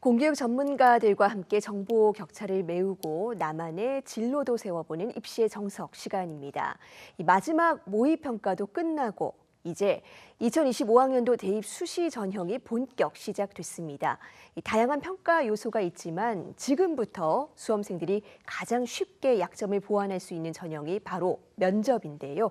공교육 전문가들과 함께 정보 격차를 메우고 나만의 진로도 세워보는 입시의 정석 시간입니다. 이 마지막 모의평가도 끝나고 이제 2025학년도 대입 수시 전형이 본격 시작됐습니다. 다양한 평가 요소가 있지만 지금부터 수험생들이 가장 쉽게 약점을 보완할 수 있는 전형이 바로 면접인데요.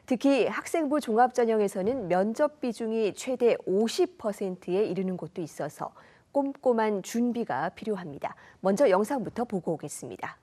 특히 학생부 종합전형에서는 면접 비중이 최대 50%에 이르는 곳도 있어서 꼼꼼한 준비가 필요합니다. 먼저 영상부터 보고 오겠습니다.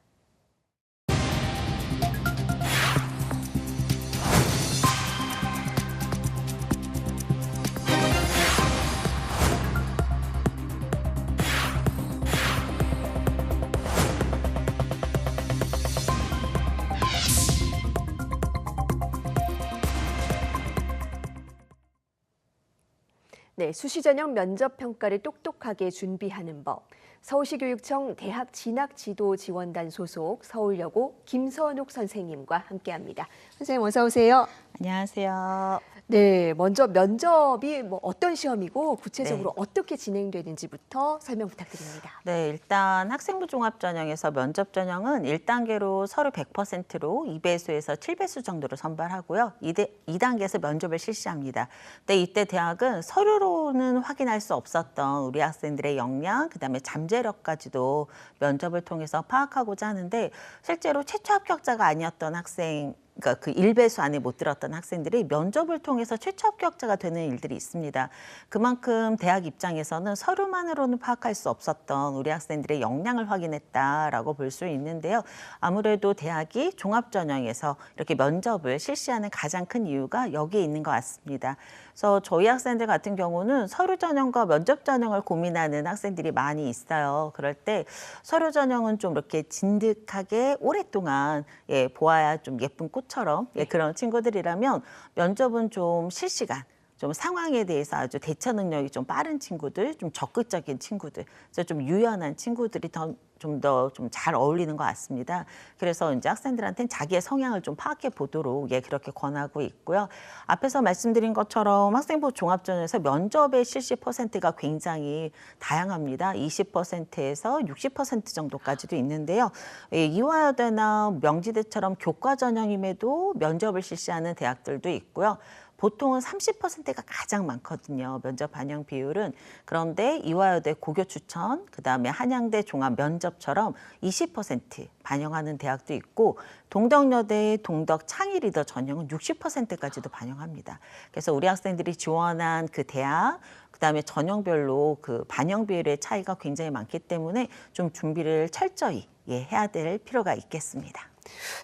네, 수시 전형 면접 평가를 똑똑하게 준비하는 법. 서울시 교육청 대학 진학 지도 지원단 소속 서울여고 김선욱 선생님과 함께합니다. 선생님 어서 오세요. 안녕하세요. 네, 먼저 면접이 어떤 시험이고 구체적으로 네. 어떻게 진행되는지부터 설명 부탁드립니다. 네, 일단 학생부 종합전형에서 면접 전형은 1단계로 서류 100%로 2배수에서 7배수 정도로 선발하고요. 2단계에서 면접을 실시합니다. 근데 이때 대학은 서류로는 확인할 수 없었던 우리 학생들의 역량, 그다음에 잠재력까지도 면접을 통해서 파악하고자 하는데 실제로 최초 합격자가 아니었던 학생 그러니까 그 1배수 안에 못 들었던 학생들이 면접을 통해서 최초 합격자가 되는 일들이 있습니다. 그만큼 대학 입장에서는 서류만으로는 파악할 수 없었던 우리 학생들의 역량을 확인했다라고 볼 수 있는데요. 아무래도 대학이 종합전형에서 이렇게 면접을 실시하는 가장 큰 이유가 여기에 있는 것 같습니다. 그래서 저희 학생들 같은 경우는 서류 전형과 면접 전형을 고민하는 학생들이 많이 있어요. 그럴 때 서류 전형은 좀 이렇게 진득하게 오랫동안 보아야 좀 예쁜 꽃처럼 그런 친구들이라면 면접은 좀 실시간, 좀 상황에 대해서 아주 대처 능력이 좀 빠른 친구들, 좀 적극적인 친구들, 그래서 좀 유연한 친구들이 좀 더 좀 잘 어울리는 것 같습니다. 그래서 이제 학생들한테는 자기의 성향을 좀 파악해 보도록 그렇게 권하고 있고요. 앞에서 말씀드린 것처럼 학생부 종합전형에서 면접의 실시 퍼센트가 굉장히 다양합니다. 20%에서 60% 정도까지도 있는데요. 이화여대나 명지대처럼 교과 전형임에도 면접을 실시하는 대학들도 있고요. 보통은 30%가 가장 많거든요. 면접 반영 비율은. 그런데 이화여대 고교 추천, 그다음에 한양대 종합 면접처럼 20% 반영하는 대학도 있고 동덕여대의 동덕 창의 리더 전형은 60%까지도 반영합니다. 그래서 우리 학생들이 지원한 그 대학, 그다음에 전형별로 그 반영 비율의 차이가 굉장히 많기 때문에 좀 준비를 철저히 해야 될 필요가 있겠습니다.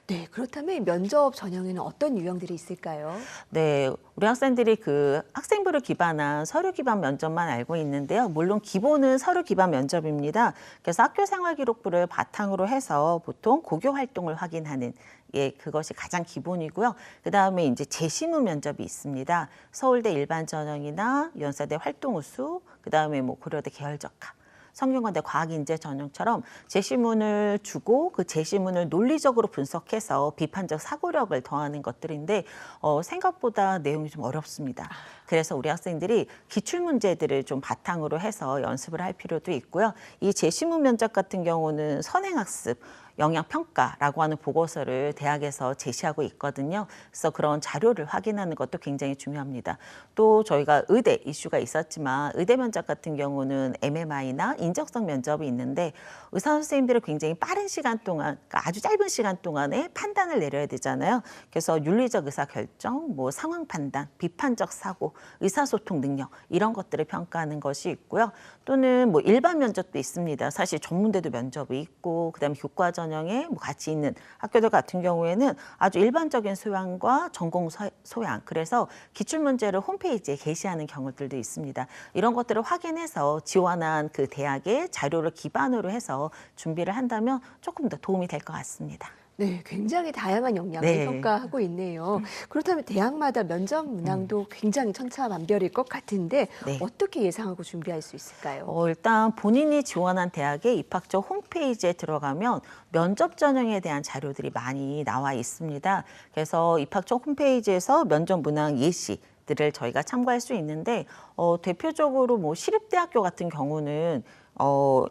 네, 그렇다면 면접 전형에는 어떤 유형들이 있을까요? 네, 우리 학생들이 그 학생부를 기반한 서류 기반 면접만 알고 있는데요. 물론 기본은 서류 기반 면접입니다. 그래서 학교 생활 기록부를 바탕으로 해서 보통 고교 활동을 확인하는 그것이 가장 기본이고요. 그다음에 이제 재시문 면접이 있습니다. 서울대 일반 전형이나 연세대 활동 우수, 그다음에 고려대 계열적합. 성균관대 과학인재 전형처럼 제시문을 주고 그 제시문을 논리적으로 분석해서 비판적 사고력을 더하는 것들인데 생각보다 내용이 좀 어렵습니다. 그래서 우리 학생들이 기출문제들을 좀 바탕으로 해서 연습을 할 필요도 있고요. 이 제시문 면접 같은 경우는 선행학습, 영향평가라고 하는 보고서를 대학에서 제시하고 있거든요. 그래서 그런 자료를 확인하는 것도 굉장히 중요합니다. 또 저희가 의대 이슈가 있었지만 의대 면접 같은 경우는 MMI나 인적성 면접이 있는데 의사 선생님들은 굉장히 빠른 시간 동안, 그러니까 아주 짧은 시간 동안에 판단을 내려야 되잖아요. 그래서 윤리적 의사결정, 상황 판단, 비판적 사고, 의사소통 능력 이런 것들을 평가하는 것이 있고요. 또는 일반 면접도 있습니다. 사실 전문대도 면접이 있고 그다음에 교과 전형에 같이 있는 학교들 같은 경우에는 아주 일반적인 소양과 전공 소양, 그래서 기출문제를 홈페이지에 게시하는 경우들도 있습니다. 이런 것들을 확인해서 지원한 그 대학의 자료를 기반으로 해서 준비를 한다면 조금 더 도움이 될 것 같습니다. 네, 굉장히 다양한 역량을 네. 평가하고 있네요. 그렇다면 대학마다 면접 문항도 굉장히 천차만별일 것 같은데 네. 어떻게 예상하고 준비할 수 있을까요? 일단 본인이 지원한 대학의 입학처 홈페이지에 들어가면 면접 전형에 대한 자료들이 많이 나와 있습니다. 그래서 입학처 홈페이지에서 면접 문항 예시, 것들을 저희가 참고할 수 있는데 대표적으로 뭐 시립대학교 같은 경우는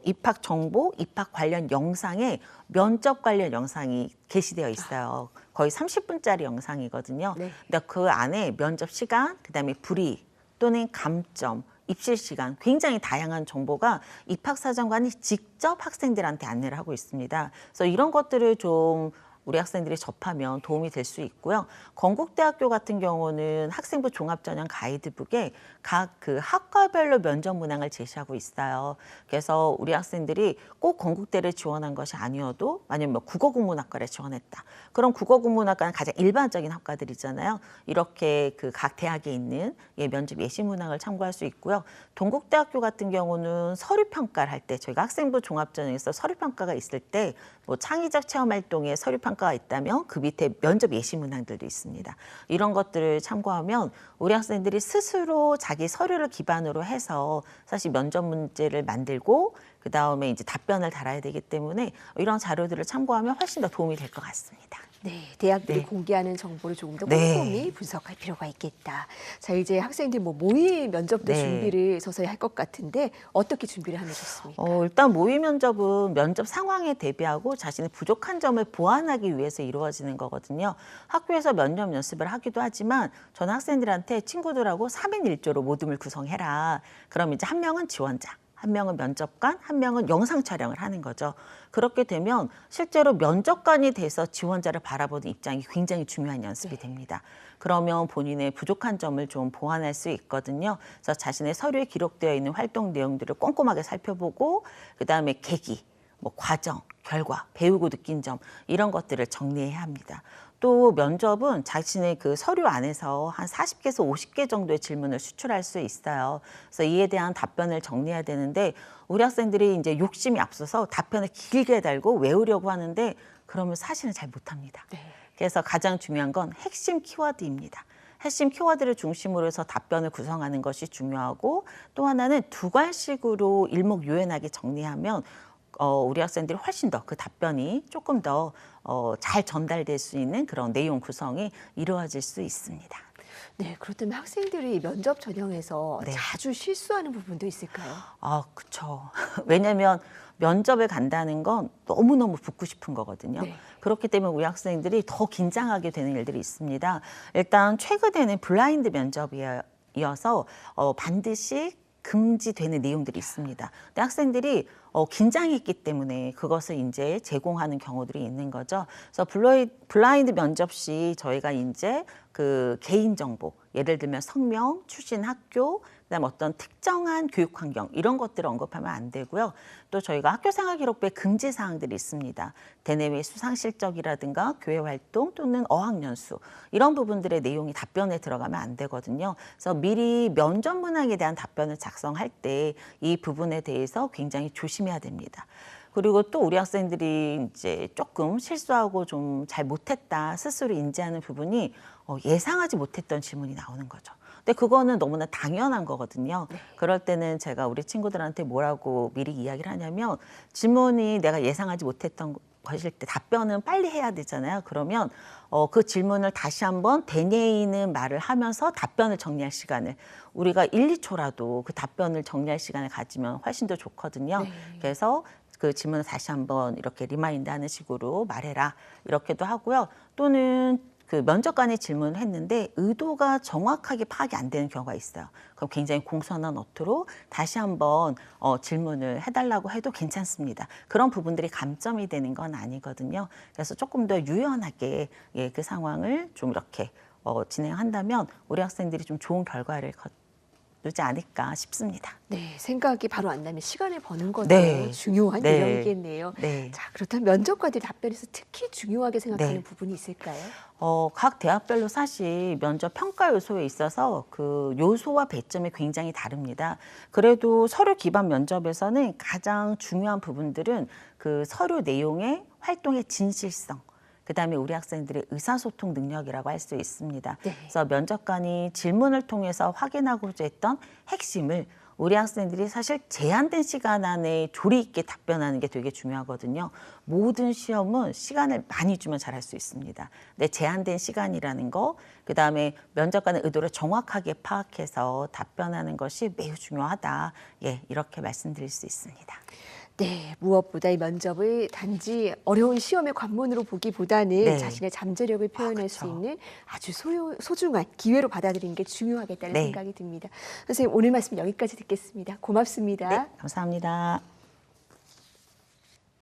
입학 정보, 입학 관련 영상에 면접 관련 영상이 게시되어 있어요. 거의 30분짜리 영상이거든요. 네. 근데 그 안에 면접 시간, 그다음에 불이익 또는 감점, 입실 시간 굉장히 다양한 정보가 입학사정관이 직접 학생들한테 안내를 하고 있습니다. 그래서 이런 것들을 좀 우리 학생들이 접하면 도움이 될 수 있고요. 건국대학교 같은 경우는 학생부 종합전형 가이드북에 각 그 학과별로 면접 문항을 제시하고 있어요. 그래서 우리 학생들이 꼭 건국대를 지원한 것이 아니어도 만약 뭐 국어국문학과를 지원했다. 그럼 국어국문학과는 가장 일반적인 학과들이잖아요. 이렇게 그 각 대학에 있는 면접 예시 문항을 참고할 수 있고요. 동국대학교 같은 경우는 서류평가를 할 때 저희가 학생부 종합전형에서 서류평가가 있을 때 뭐 창의적 체험활동에 서류평가가 있다면 그 밑에 면접 예시 문항들도 있습니다. 이런 것들을 참고하면 우리 학생들이 스스로 자기 서류를 기반으로 해서 사실 면접 문제를 만들고 그다음에 이제 답변을 달아야 되기 때문에 이런 자료들을 참고하면 훨씬 더 도움이 될 것 같습니다. 네, 대학들이 네. 공개하는 정보를 조금 더 네. 꼼꼼히 분석할 필요가 있겠다. 자, 이제 학생들 뭐 모의 면접도 네. 준비를 서서히 할 것 같은데 어떻게 준비를 하면 좋습니까? 일단 모의 면접은 면접 상황에 대비하고 자신의 부족한 점을 보완하기 위해서 이루어지는 거거든요. 학교에서 면접 연습을 하기도 하지만 저는 학생들한테 친구들하고 3인 1조로 모둠을 구성해라. 그럼 이제 한 명은 지원자, 한 명은 면접관, 한 명은 영상 촬영을 하는 거죠. 그렇게 되면 실제로 면접관이 돼서 지원자를 바라보는 입장이 굉장히 중요한 연습이 됩니다. 그러면 본인의 부족한 점을 좀 보완할 수 있거든요. 그래서 자신의 서류에 기록되어 있는 활동 내용들을 꼼꼼하게 살펴보고 그다음에 계기, 뭐 과정, 결과, 배우고 느낀 점 이런 것들을 정리해야 합니다. 또 면접은 자신의 그 서류 안에서 한 40개에서 50개 정도의 질문을 수출할 수 있어요. 그래서 이에 대한 답변을 정리해야 되는데 우리 학생들이 이제 욕심이 앞서서 답변을 길게 달고 외우려고 하는데 그러면 사실은 잘 못합니다. 네. 그래서 가장 중요한 건 핵심 키워드입니다. 핵심 키워드를 중심으로 해서 답변을 구성하는 것이 중요하고 또 하나는 두괄식으로 일목요연하게 정리하면 우리 학생들이 훨씬 더 그 답변이 조금 더 잘 전달될 수 있는 그런 내용 구성이 이루어질 수 있습니다. 네, 그렇다면 학생들이 면접 전형에서 네. 자주 실수하는 부분도 있을까요? 그렇죠. 왜냐하면 면접에 간다는 건 너무너무 붙고 싶은 거거든요. 네. 그렇기 때문에 우리 학생들이 더 긴장하게 되는 일들이 있습니다. 일단 최근에는 블라인드 면접이어서 반드시 금지되는 내용들이 있습니다. 근데 학생들이 긴장했기 때문에 그것을 이제 제공하는 경우들이 있는 거죠. 그래서 블라인드 면접 시 저희가 이제 그 개인 정보, 예를 들면 성명, 출신 학교, 그다음 어떤 특정한 교육 환경 이런 것들을 언급하면 안 되고요. 또 저희가 학교생활기록부에 금지 사항들이 있습니다. 대내외 수상 실적이라든가 교회 활동 또는 어학연수 이런 부분들의 내용이 답변에 들어가면 안 되거든요. 그래서 미리 면접 문항에 대한 답변을 작성할 때 이 부분에 대해서 굉장히 조심해야 됩니다. 그리고 또 우리 학생들이 이제 조금 실수하고 좀 잘 못했다 스스로 인지하는 부분이 예상하지 못했던 질문이 나오는 거죠. 근데 그거는 너무나 당연한 거거든요. 그럴 때는 제가 우리 친구들한테 뭐라고 미리 이야기를 하냐면 질문이 내가 예상하지 못했던 것일 때 답변은 빨리 해야 되잖아요. 그러면 그 질문을 다시 한번 되뇌이는 말을 하면서 답변을 정리할 시간을 우리가 1, 2초라도 그 답변을 정리할 시간을 가지면 훨씬 더 좋거든요. 네. 그래서 그 질문을 다시 한번 이렇게 리마인드하는 식으로 말해라 이렇게도 하고요. 또는 그 면접관이 질문을 했는데 의도가 정확하게 파악이 안 되는 경우가 있어요. 그럼 굉장히 공손한 어투로 다시 한번 질문을 해달라고 해도 괜찮습니다. 그런 부분들이 감점이 되는 건 아니거든요. 그래서 조금 더 유연하게 그 상황을 좀 이렇게 진행한다면 우리 학생들이 좀 좋은 결과를 거두지 않을까 싶습니다. 네, 생각이 바로 안 나면 시간을 버는 것도 네. 중요한 네. 유형이겠네요. 네. 자, 그렇다면 면접관들 답변에서 특히 중요하게 생각하는 네. 부분이 있을까요? 각 대학별로 사실 면접 평가 요소에 있어서 그 요소와 배점이 굉장히 다릅니다. 그래도 서류 기반 면접에서는 가장 중요한 부분들은 그 서류 내용의 활동의 진실성, 그다음에 우리 학생들의 의사소통 능력이라고 할 수 있습니다. 네. 그래서 면접관이 질문을 통해서 확인하고자 했던 핵심을 우리 학생들이 사실 제한된 시간 안에 조리 있게 답변하는 게 되게 중요하거든요. 모든 시험은 시간을 많이 주면 잘할 수 있습니다. 근데 제한된 시간이라는 거, 그다음에 면접관의 의도를 정확하게 파악해서 답변하는 것이 매우 중요하다. 예, 이렇게 말씀드릴 수 있습니다. 네, 무엇보다 이 면접을 단지 어려운 시험의 관문으로 보기보다는 네. 자신의 잠재력을 표현할 수 그쵸. 있는 아주 소중한 기회로 받아들이는 게 중요하겠다는 네. 생각이 듭니다. 선생님, 오늘 말씀 여기까지 듣겠습니다. 고맙습니다. 네, 감사합니다.